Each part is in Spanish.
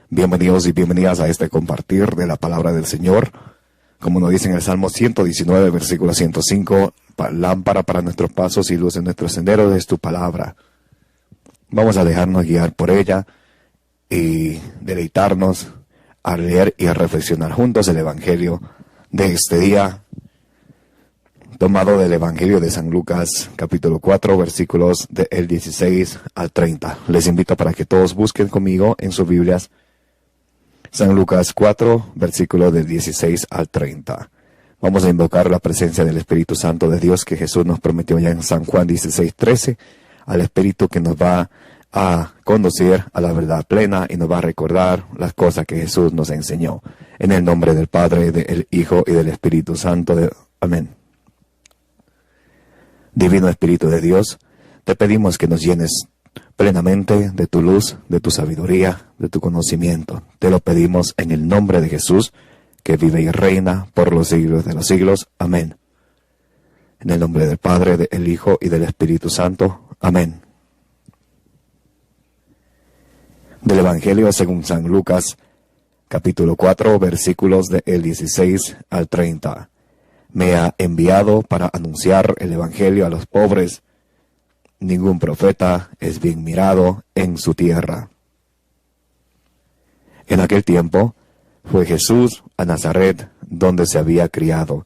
Bienvenidos y bienvenidas a este compartir de la palabra del Señor. Como nos dice en el Salmo 119, versículo 105, lámpara para nuestros pasos y luz en nuestros senderos es tu palabra. Vamos a dejarnos guiar por ella y deleitarnos a leer y a reflexionar juntos el Evangelio de este día, tomado del Evangelio de San Lucas, capítulo 4, versículos del 16 al 30. Les invito para que todos busquen conmigo en sus Biblias San Lucas 4, versículo del 16 al 30. Vamos a invocar la presencia del Espíritu Santo de Dios que Jesús nos prometió ya en San Juan 16, 13, al Espíritu que nos va a conducir a la verdad plena y nos va a recordar las cosas que Jesús nos enseñó. En el nombre del Padre, del Hijo y del Espíritu Santo. Amén. Divino Espíritu de Dios, te pedimos que nos llenes plenamente de tu luz, de tu sabiduría, de tu conocimiento. Te lo pedimos en el nombre de Jesús, que vive y reina por los siglos de los siglos. Amén. En el nombre del Padre, del Hijo y del Espíritu Santo. Amén. Del Evangelio según San Lucas, capítulo 4, versículos del 16 al 30. Me ha enviado para anunciar el Evangelio a los pobres. Ningún profeta es bien mirado en su tierra. En aquel tiempo fue Jesús a Nazaret, donde se había criado.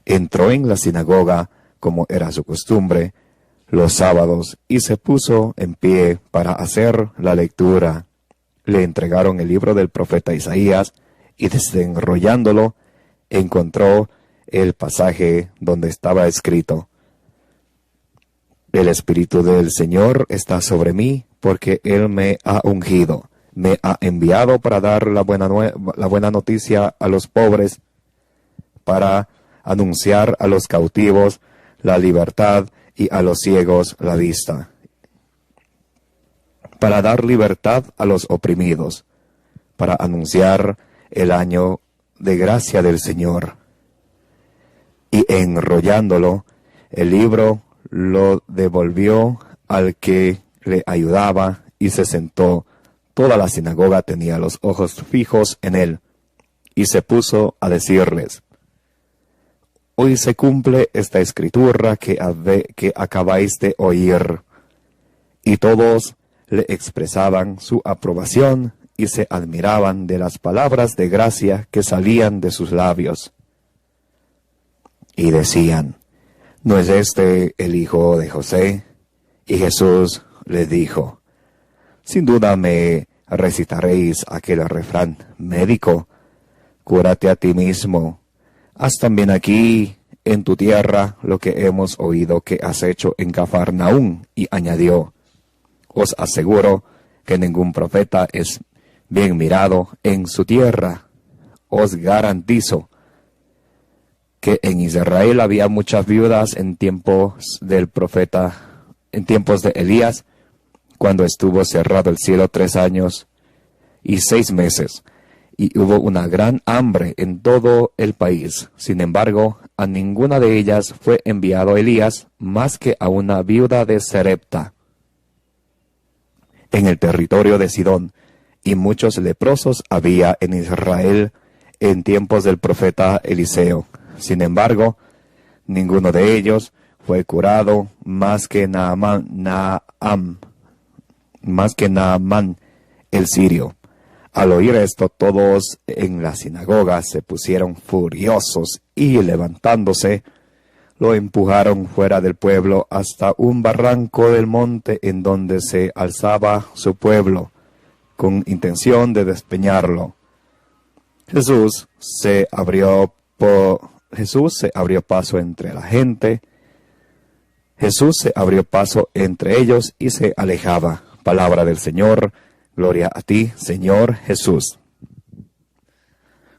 Entró en la sinagoga, como era su costumbre, los sábados, y se puso en pie para hacer la lectura. Le entregaron el libro del profeta Isaías, y desenrollándolo, encontró el pasaje donde estaba escrito: El Espíritu del Señor está sobre mí, porque Él me ha ungido, me ha enviado para dar la buena noticia a los pobres, para anunciar a los cautivos la libertad y a los ciegos la vista, para dar libertad a los oprimidos, para anunciar el año de gracia del Señor. Y enrollándolo, el libro lo devolvió al que le ayudaba y se sentó. Toda la sinagoga tenía los ojos fijos en él, y se puso a decirles: Hoy se cumple esta escritura que acabáis de oír. Y todos le expresaban su aprobación y se admiraban de las palabras de gracia que salían de sus labios. Y decían: ¿No es este el hijo de José? Y Jesús les dijo: Sin duda me recitaréis aquel refrán médico: Cúrate a ti mismo. Haz también aquí en tu tierra lo que hemos oído que has hecho en Cafarnaúm. Y añadió: Os aseguro que ningún profeta es bien mirado en su tierra. Os garantizo que en Israel había muchas viudas en tiempos del profeta, en tiempos de Elías, cuando estuvo cerrado el cielo 3 años y 6 meses, y hubo una gran hambre en todo el país. Sin embargo, a ninguna de ellas fue enviado Elías, más que a una viuda de Sarepta, en el territorio de Sidón, y muchos leprosos había en Israel en tiempos del profeta Eliseo. Sin embargo, ninguno de ellos fue curado más que Naamán el sirio. Al oír esto, todos en la sinagoga se pusieron furiosos y, levantándose, lo empujaron fuera del pueblo hasta un barranco del monte en donde se alzaba su pueblo, con intención de despeñarlo. Jesús se abrió paso entre la gente. Jesús se abrió paso entre ellos y se alejaba. Palabra del Señor. Gloria a ti, Señor Jesús.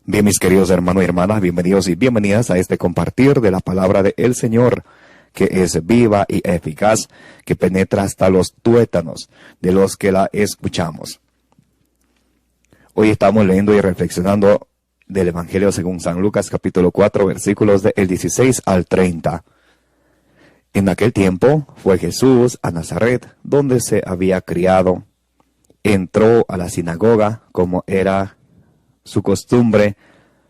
Bien, mis queridos hermanos y hermanas, bienvenidos y bienvenidas a este compartir de la palabra del Señor, que es viva y eficaz, que penetra hasta los tuétanos de los que la escuchamos. Hoy estamos leyendo y reflexionando del Evangelio según San Lucas, capítulo 4, versículos del 16 al 30. En aquel tiempo fue Jesús a Nazaret, donde se había criado, entró a la sinagoga como era su costumbre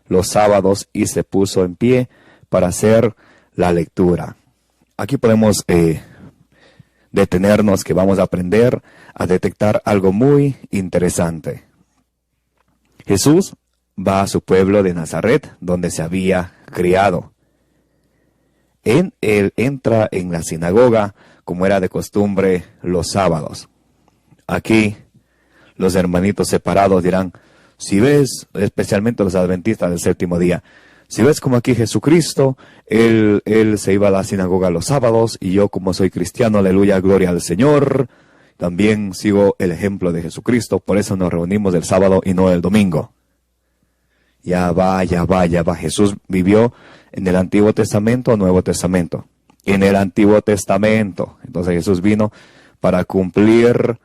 los sábados y se puso en pie para hacer la lectura. Aquí podemos detenernos, que vamos a aprender a detectar algo muy interesante. Jesús va a su pueblo de Nazaret, donde se había criado. Él entra en la sinagoga como era de costumbre los sábados. Aquí los hermanitos separados dirán, si ves, especialmente los adventistas del séptimo día, si ves como aquí Jesucristo, él se iba a la sinagoga los sábados, y yo como soy cristiano, aleluya, gloria al Señor, también sigo el ejemplo de Jesucristo, por eso nos reunimos el sábado y no el domingo. Ya va. Jesús vivió en el Antiguo Testamento o Nuevo Testamento. En el Antiguo Testamento. Entonces Jesús vino para cumplir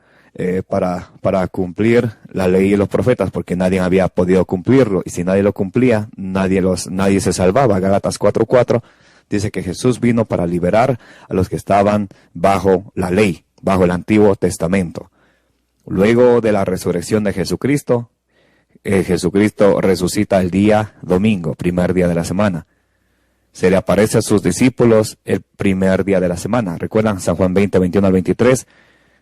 para cumplir la ley y los profetas, porque nadie había podido cumplirlo, y si nadie lo cumplía, nadie se salvaba. Gálatas 4:4 dice que Jesús vino para liberar a los que estaban bajo la ley, bajo el Antiguo Testamento. Luego de la resurrección de Jesucristo, Jesucristo resucita el día domingo, primer día de la semana. Se le aparece a sus discípulos el primer día de la semana. ¿Recuerdan San Juan 20, 21 al 23?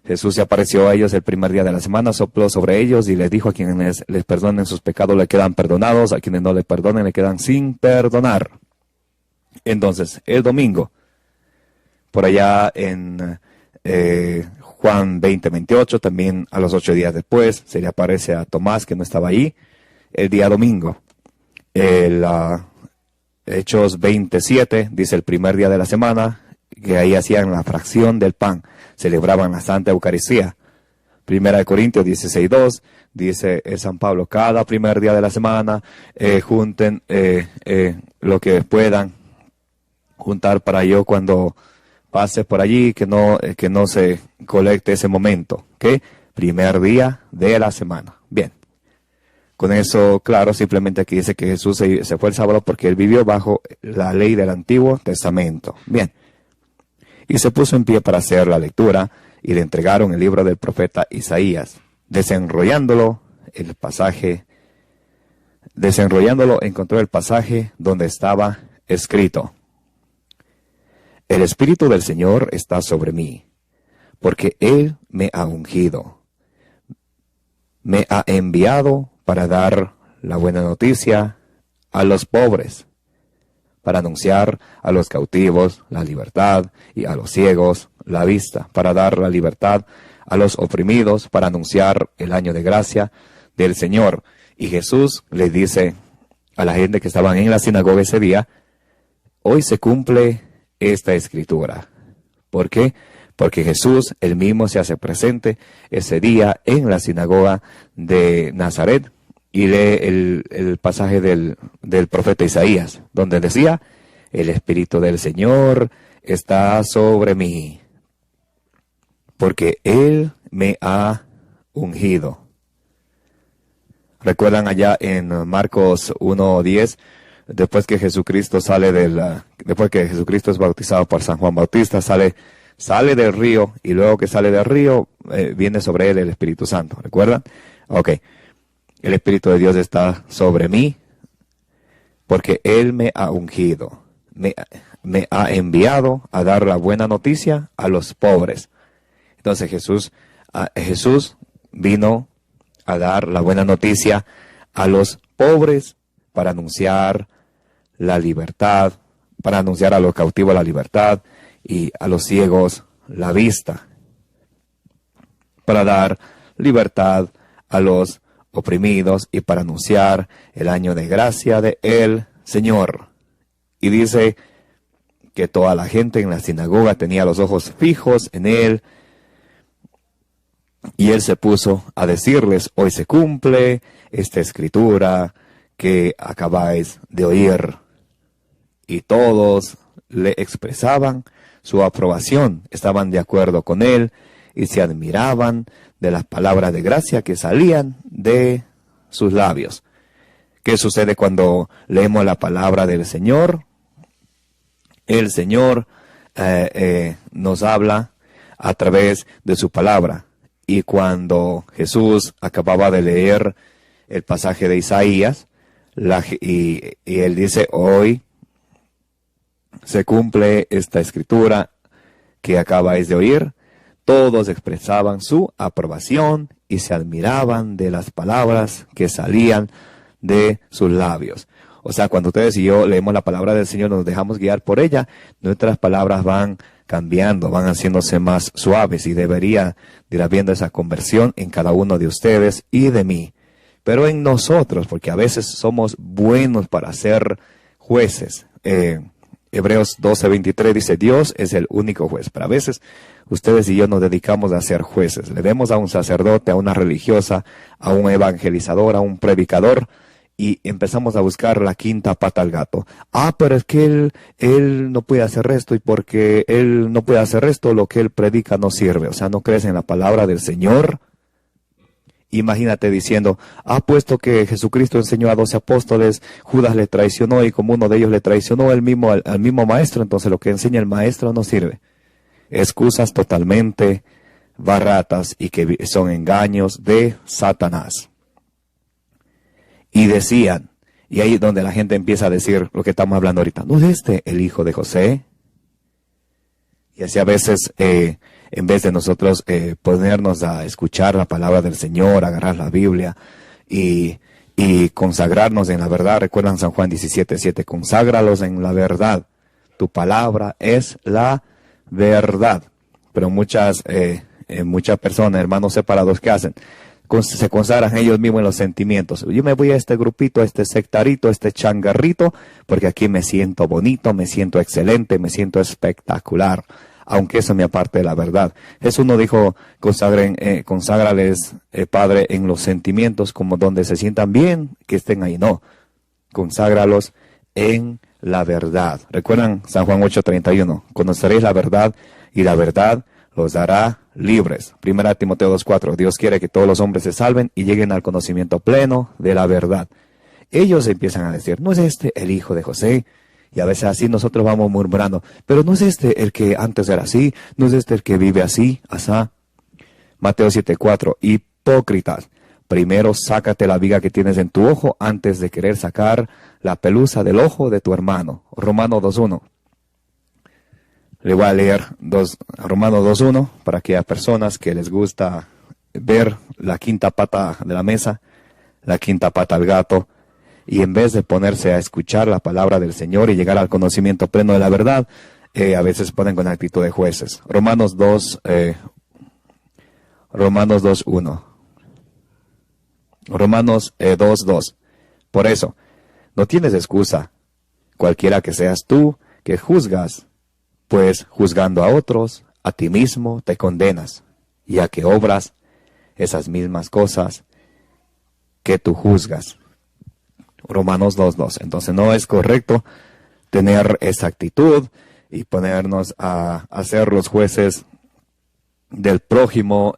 Jesús se apareció a ellos el primer día de la semana, sopló sobre ellos y les dijo, a quienes les perdonen sus pecados le quedan perdonados, a quienes no le perdonen le quedan sin perdonar. Entonces, el domingo, por allá en Juan 20, 28, también a los 8 días después, se le aparece a Tomás, que no estaba ahí, el día domingo. Hechos 27, dice el primer día de la semana, que ahí hacían la fracción del pan, celebraban la Santa Eucaristía. Primera de Corintios 16:2, dice San Pablo, cada primer día de la semana junten lo que puedan juntar para yo cuando pase por allí, que no se colecte ese momento, ¿ok? Primer día de la semana. Bien. Con eso, claro, simplemente aquí dice que Jesús se fue el sábado porque él vivió bajo la ley del Antiguo Testamento. Bien. Y se puso en pie para hacer la lectura y le entregaron el libro del profeta Isaías. Desenrollándolo, encontró el pasaje donde estaba escrito: El Espíritu del Señor está sobre mí, porque Él me ha ungido. Me ha enviado para dar la buena noticia a los pobres, para anunciar a los cautivos la libertad y a los ciegos la vista, para dar la libertad a los oprimidos, para anunciar el año de gracia del Señor. Y Jesús le dice a la gente que estaban en la sinagoga ese día, hoy se cumple esta escritura. ¿Por qué? Porque Jesús, él mismo, se hace presente ese día en la sinagoga de Nazaret y lee el pasaje del profeta Isaías, donde decía, el Espíritu del Señor está sobre mí, porque Él me ha ungido. ¿Recuerdan allá en Marcos 1:10? Después que Jesucristo después que Jesucristo es bautizado por San Juan Bautista, sale del río, y luego que sale del río, viene sobre él el Espíritu Santo. ¿Recuerdan? Ok. El Espíritu de Dios está sobre mí, porque Él me ha ungido. Me ha enviado a dar la buena noticia a los pobres. Entonces Jesús vino a dar la buena noticia a los pobres para anunciar la libertad, para anunciar a los cautivos la libertad y a los ciegos la vista, para dar libertad a los oprimidos y para anunciar el año de gracia de el Señor. Y dice que toda la gente en la sinagoga tenía los ojos fijos en él, y él se puso a decirles, hoy se cumple esta escritura que acabáis de oír. Y todos le expresaban su aprobación, estaban de acuerdo con él y se admiraban de las palabras de gracia que salían de sus labios. ¿Qué sucede cuando leemos la palabra del Señor? El Señor nos habla a través de su palabra. Y cuando Jesús acababa de leer el pasaje de Isaías, y él dice, hoy se cumple esta escritura que acabáis de oír, todos expresaban su aprobación y se admiraban de las palabras que salían de sus labios. O sea, cuando ustedes y yo leemos la palabra del Señor, nos dejamos guiar por ella, nuestras palabras van cambiando, van haciéndose más suaves y debería ir habiendo esa conversión en cada uno de ustedes y de mí. Pero en nosotros, porque a veces somos buenos para ser jueces. Hebreos 12:23 dice, Dios es el único juez. Pero a veces ustedes y yo nos dedicamos a ser jueces. Le vemos a un sacerdote, a una religiosa, a un evangelizador, a un predicador, y empezamos a buscar la quinta pata al gato. Pero es que él no puede hacer esto, y porque él no puede hacer esto, lo que él predica no sirve. O sea, no crees en la palabra del Señor. Imagínate diciendo, puesto que Jesucristo enseñó a 12 apóstoles, Judas le traicionó y como uno de ellos le traicionó al mismo maestro, entonces lo que enseña el maestro no sirve. Excusas totalmente baratas y que son engaños de Satanás. Y decían, y ahí es donde la gente empieza a decir lo que estamos hablando ahorita, ¿no es este el hijo de José? Y así a veces, en vez de nosotros ponernos a escuchar la palabra del Señor, agarrar la Biblia y consagrarnos en la verdad, recuerdan San Juan 17:7, conságralos en la verdad, tu palabra es la verdad. Pero muchas personas, hermanos separados, ¿qué hacen? Se consagran ellos mismos en los sentimientos. Yo me voy a este grupito, a este sectarito, a este changarrito, porque aquí me siento bonito, me siento excelente, me siento espectacular, aunque eso me aparte de la verdad. Jesús no dijo, conságrales, Padre, en los sentimientos, como donde se sientan bien, que estén ahí. No, conságralos en la verdad. ¿Recuerdan San Juan 8:31? Conoceréis la verdad y la verdad los hará libres. 1 Timoteo 2:4. Dios quiere que todos los hombres se salven y lleguen al conocimiento pleno de la verdad. Ellos empiezan a decir, ¿no es este el hijo de José? Y a veces así nosotros vamos murmurando, pero ¿no es este el que antes era así? ¿No es este el que vive así? Asá. Mateo 7:4. Hipócritas, primero sácate la viga que tienes en tu ojo antes de querer sacar la pelusa del ojo de tu hermano. Romanos 2:1. Le voy a leer Romanos 2:1 para aquellas personas que les gusta ver la quinta pata de la mesa, la quinta pata al gato, y en vez de ponerse a escuchar la palabra del Señor y llegar al conocimiento pleno de la verdad, a veces ponen con actitud de jueces. Romanos 2:1. Romanos 2:2. Por eso, no tienes excusa, cualquiera que seas tú, que juzgas, pues juzgando a otros, a ti mismo te condenas, ya que obras esas mismas cosas que tú juzgas. Romanos 2:2. Entonces no es correcto tener esa actitud y ponernos a ser los jueces del prójimo,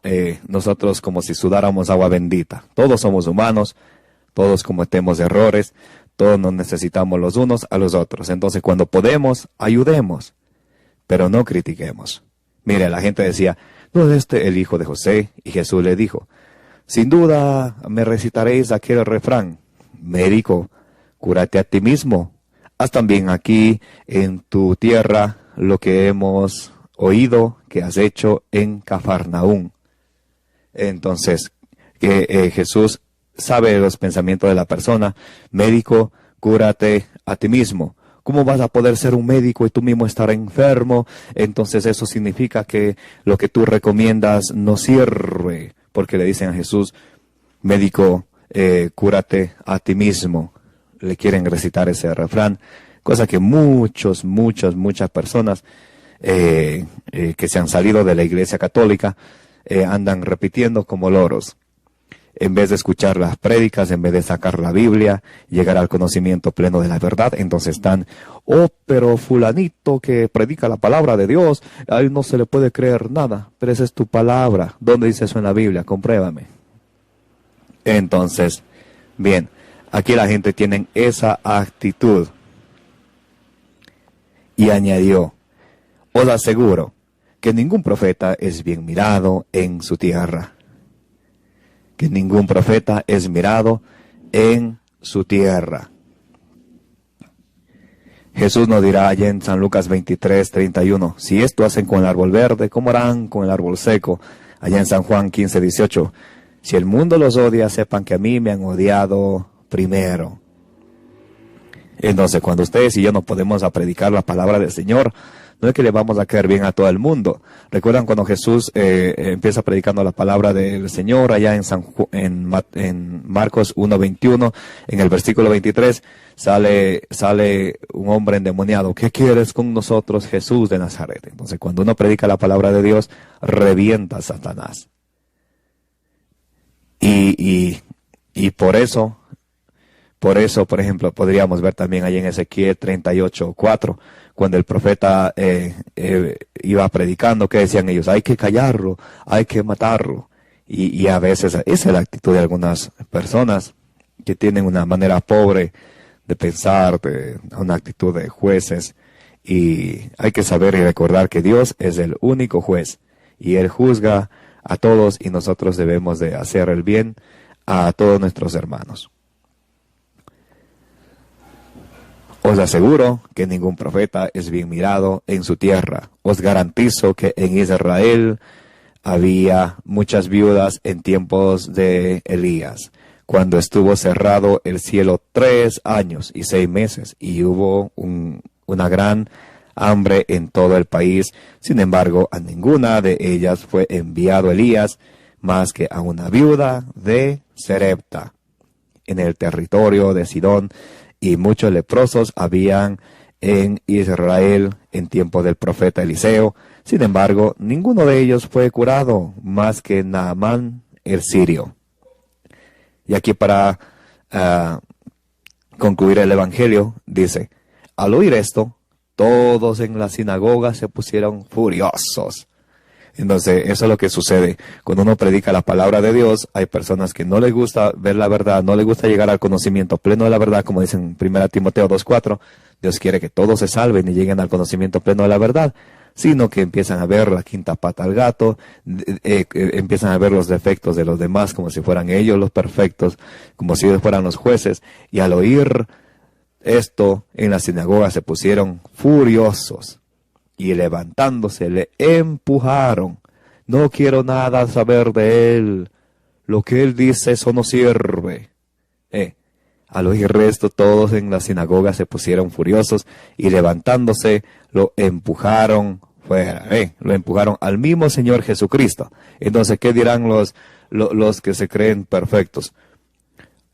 nosotros como si sudáramos agua bendita. Todos somos humanos, todos cometemos errores, todos nos necesitamos los unos a los otros. Entonces cuando podemos, ayudemos, pero no critiquemos. Mire, la gente decía, ¿no es este el hijo de José? Y Jesús le dijo, sin duda me recitaréis aquel refrán, médico, cúrate a ti mismo. Haz también aquí en tu tierra lo que hemos oído que has hecho en Cafarnaúm. Entonces, Jesús sabe los pensamientos de la persona. Médico, cúrate a ti mismo. ¿Cómo vas a poder ser un médico y tú mismo estar enfermo? Entonces eso significa que lo que tú recomiendas no sirve, porque le dicen a Jesús, médico, cúrate a ti mismo. Le quieren recitar ese refrán, cosa que muchas personas que se han salido de la Iglesia Católica andan repitiendo como loros. En vez de escuchar las prédicas, en vez de sacar la Biblia, llegar al conocimiento pleno de la verdad, entonces están, pero fulanito que predica la palabra de Dios, a él no se le puede creer nada, pero esa es tu palabra. ¿Dónde dice eso en la Biblia? Compruébame. Entonces, bien, aquí la gente tiene esa actitud. Y añadió, os aseguro que ningún profeta es bien mirado en su tierra. que ningún profeta es mirado en su tierra. Jesús nos dirá allá en San Lucas 23:31, si esto hacen con el árbol verde, ¿cómo harán con el árbol seco? Allá en San Juan 15:18, si el mundo los odia, sepan que a mí me han odiado primero. Entonces, cuando ustedes y yo nos podemos a predicar la palabra del Señor, no es que le vamos a caer bien a todo el mundo. ¿Recuerdan cuando Jesús empieza predicando la palabra del Señor allá en Marcos 1:21, en el versículo 23, sale un hombre endemoniado? ¿Qué quieres con nosotros, Jesús de Nazaret? Entonces, cuando uno predica la palabra de Dios, revienta a Satanás. Y por eso, por ejemplo, podríamos ver también ahí en Ezequiel 38:4, cuando el profeta iba predicando, ¿qué decían ellos? Hay que callarlo, hay que matarlo. Y a veces esa es la actitud de algunas personas que tienen una manera pobre de pensar, una actitud de jueces. Y hay que saber y recordar que Dios es el único juez y Él juzga a todos, y nosotros debemos de hacer el bien a todos nuestros hermanos. Os aseguro que ningún profeta es bien mirado en su tierra. Os garantizo que en Israel había muchas viudas en tiempos de Elías, cuando estuvo cerrado el cielo 3 años y 6 meses, y hubo una gran hambre en todo el país. Sin embargo, a ninguna de ellas fue enviado Elías, más que a una viuda de Sarepta, en el territorio de Sidón, y muchos leprosos habían en Israel en tiempo del profeta Eliseo. Sin embargo, ninguno de ellos fue curado, más que Naamán el sirio. Y aquí para concluir el Evangelio, dice, al oír esto, todos en la sinagoga se pusieron furiosos. Entonces, eso es lo que sucede. Cuando uno predica la palabra de Dios, hay personas que no les gusta ver la verdad, no les gusta llegar al conocimiento pleno de la verdad, como dice en 1 Timoteo 2:4. Dios quiere que todos se salven y lleguen al conocimiento pleno de la verdad, sino que empiezan a ver la quinta pata al gato, empiezan a ver los defectos de los demás como si fueran ellos los perfectos, como si ellos fueran los jueces, y al oír esto, en la sinagoga se pusieron furiosos. Y levantándose le empujaron. No quiero nada saber de él. Lo que él dice, eso no sirve. Al oír esto, todos en la sinagoga se pusieron furiosos y levantándose lo empujaron fuera. Lo empujaron al mismo Señor Jesucristo. Entonces, ¿qué dirán los que se creen perfectos?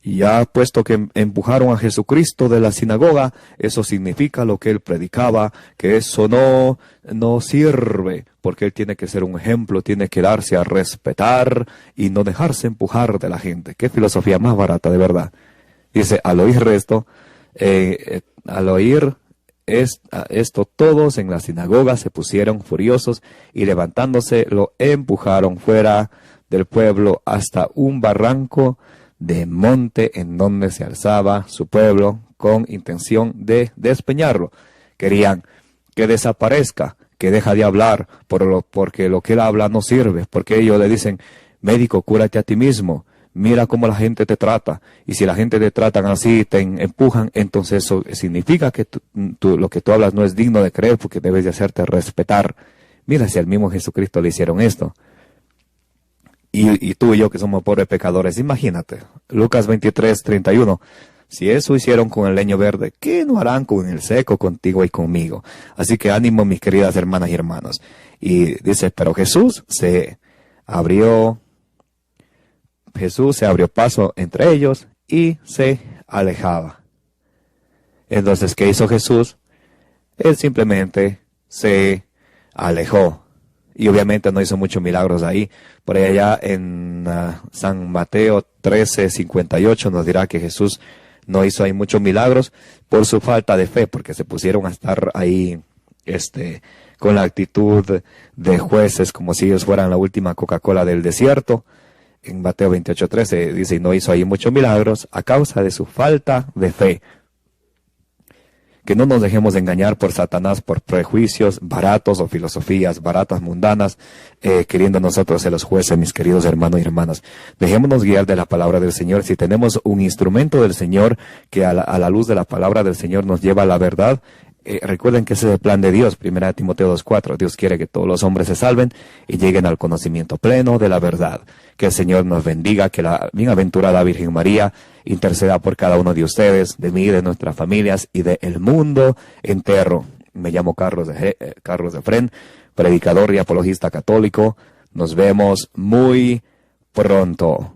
Y ya puesto que empujaron a Jesucristo de la sinagoga, eso significa lo que él predicaba, que eso no sirve, porque él tiene que ser un ejemplo, tiene que darse a respetar y no dejarse empujar de la gente. Qué filosofía más barata, de verdad. Dice, al oír esto, esto, todos en la sinagoga se pusieron furiosos y levantándose lo empujaron fuera del pueblo hasta un barranco de monte en donde se alzaba su pueblo, con intención de despeñarlo. Querían que desaparezca, que deja de hablar, porque lo que él habla no sirve, porque ellos le dicen, médico, cúrate a ti mismo, mira cómo la gente te trata, y si la gente te tratan así, te empujan, entonces eso significa que lo que tú hablas no es digno de creer, porque debes de hacerte respetar. Mira, si al mismo Jesucristo le hicieron esto. Y tú y yo que somos pobres pecadores, imagínate, Lucas 23:31, si eso hicieron con el leño verde, ¿qué no harán con el seco contigo y conmigo? Así que ánimo, mis queridas hermanas y hermanos. Y dice, pero Jesús se abrió paso entre ellos y se alejaba. Entonces, ¿qué hizo Jesús? Él simplemente se alejó. Y obviamente no hizo muchos milagros ahí. Por allá en San Mateo 13:58 nos dirá que Jesús no hizo ahí muchos milagros por su falta de fe, porque se pusieron a estar ahí con la actitud de jueces, como si ellos fueran la última Coca-Cola del desierto. En Mateo 28:13 dice, y no hizo ahí muchos milagros a causa de su falta de fe. que no nos dejemos engañar por Satanás, por prejuicios baratos o filosofías baratas, mundanas, queriendo nosotros ser los jueces, mis queridos hermanos y hermanas. Dejémonos guiar de la palabra del Señor. Si tenemos un instrumento del Señor que a la luz de la palabra del Señor nos lleva a la verdad, recuerden que ese es el plan de Dios. 1 Timoteo 2:4. Dios quiere que todos los hombres se salven y lleguen al conocimiento pleno de la verdad. Que el Señor nos bendiga, que la bienaventurada Virgen María interceda por cada uno de ustedes, de mí, de nuestras familias y del mundo entero. Me llamo Carlos de Fren, predicador y apologista católico. Nos vemos muy pronto.